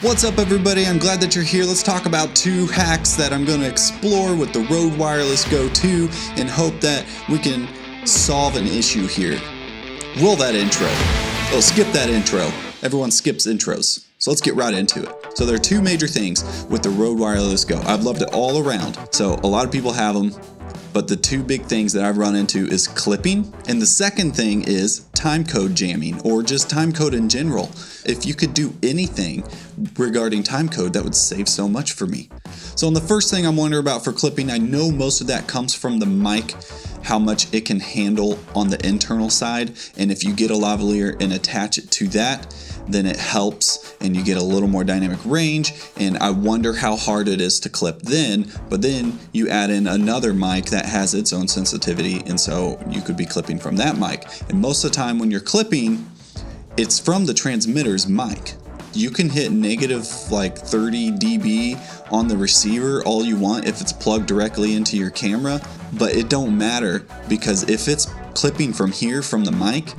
What's up, everybody? I'm glad that you're here. Let's talk about 2 hacks that I'm going to explore with the Rode Wireless Go 2 and hope that we can solve an issue here. Roll that intro. Oh, skip that intro. Everyone skips intros. So let's get right into it. So there are 2 major things with the Rode Wireless Go. I've loved it all around. So a lot of people have them, but the 2 big things that I've run into is clipping, and the second thing is timecode jamming, or just timecode in general. If you could do anything regarding timecode, that would save so much for me. So the first thing I'm wondering about for clipping, I know most of that comes from the mic, how much it can handle on the internal side, and if you get a lavalier and attach it to that, then it helps and you get a little more dynamic range, and I wonder how hard it is to clip then, but then you add in another mic that has its own sensitivity, and so you could be clipping from that mic. And most of the time when you're clipping, it's from the transmitter's mic. You can hit negative like 30 dB on the receiver all you want if it's plugged directly into your camera, but it don't matter, because if it's clipping from here from the mic,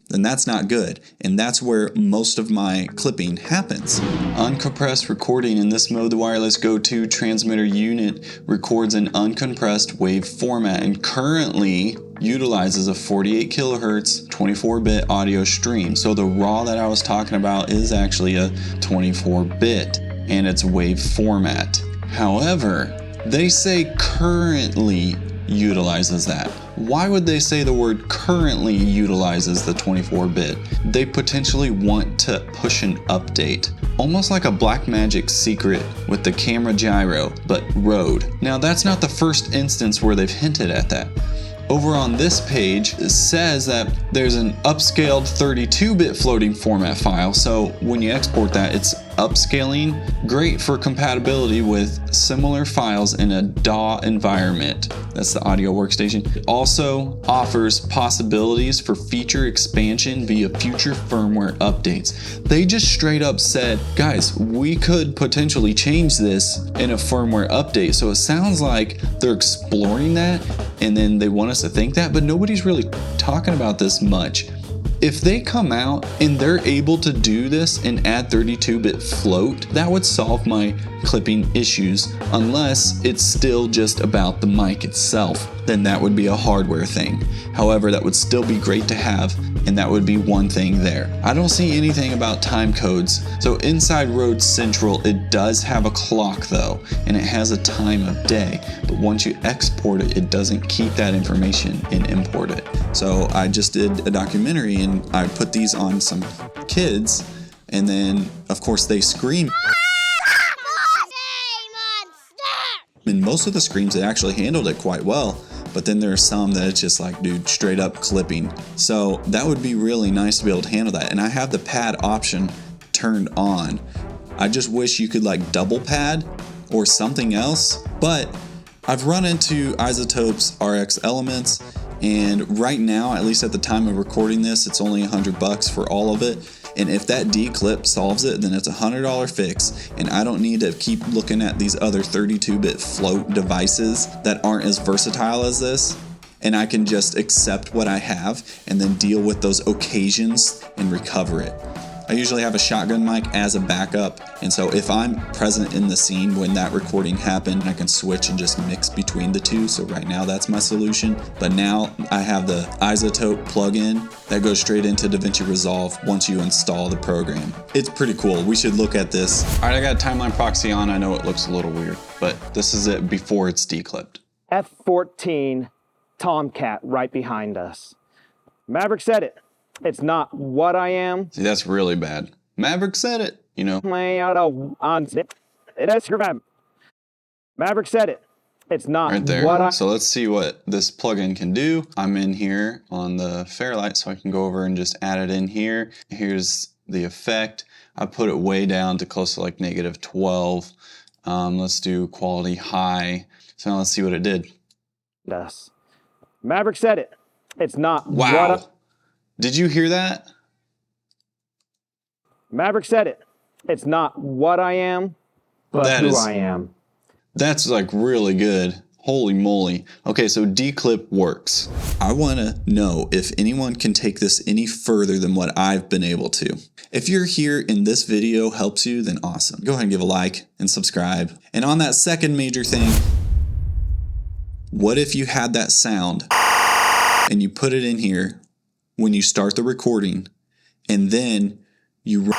then that's not good, and that's where most of my clipping happens. Uncompressed recording. In this mode, the Wireless Go 2 transmitter unit records an uncompressed wave format and currently utilizes a 48 kilohertz 24-bit audio stream. So the raw that I was talking about is actually a 24-bit and it's wave format. However, they say currently utilizes that. Why would they say the word currently utilizes the 24-bit? They potentially want to push an update, almost like a Blackmagic secret with the camera gyro, but Rode. Now that's not the first instance where they've hinted at that. Over on this page, it says that there's an upscaled 32-bit floating format file, so when you export that, it's upscaling, great for compatibility with similar files in a DAW environment. That's the audio workstation. It also offers possibilities for feature expansion via future firmware updates. They just straight up said, guys, we could potentially change this in a firmware update. So it sounds like they're exploring that, and then they want us to think that, but nobody's really talking about this much. If they come out and they're able to do this and add 32-bit float, that would solve my clipping issues, unless it's still just about the mic itself. Then that would be a hardware thing. However, that would still be great to have, and that would be one thing there. I don't see anything about time codes. So inside Rode Central, it does have a clock though, and it has a time of day. But once you export it, it doesn't keep that information and import it. So I just did a documentary and I put these on some kids, and then of course they scream. In most of the screams, it actually handled it quite well, but then there are some that it's just like, dude, straight up clipping. So that would be really nice to be able to handle that. And I have the pad option turned on. I just wish you could like double pad or something else, but I've run into iZotope's RX Elements, and right now, at least at the time of recording this, it's only $100 for all of it. And if that D-clip solves it, then it's a $100 fix, and I don't need to keep looking at these other 32-bit float devices that aren't as versatile as this, and I can just accept what I have and then deal with those occasions and recover it. I usually have a shotgun mic as a backup, and so if I'm present in the scene when that recording happened, I can switch and just mix between the two. So right now that's my solution, but now I have the iZotope plugin that goes straight into DaVinci Resolve once you install the program. It's pretty cool. We should look at this. All right, I got a timeline proxy on. I know it looks a little weird, but this is it before it's declipped. F-14 Tomcat right behind us. Maverick said it. It's not what I am. See, that's really bad. Maverick said it, you know. Maverick said it. It's not right there. what I... So let's see what this plugin can do. I'm in here on the Fairlight, so I can go over and just add it in here. Here's the effect. I put it way down to close to like negative 12. Let's do quality high. So now let's see what it did. Yes. Maverick said it. It's not wow. what I... Did you hear that? Maverick said it. It's not what I am, but who I am. That's like really good. Holy moly. Okay, so declip works. I want to know if anyone can take this any further than what I've been able to. If you're here and this video helps you, then awesome. Go ahead and give a like and subscribe. And on that second major thing, what if you had that sound and you put it in here when you start the recording and then you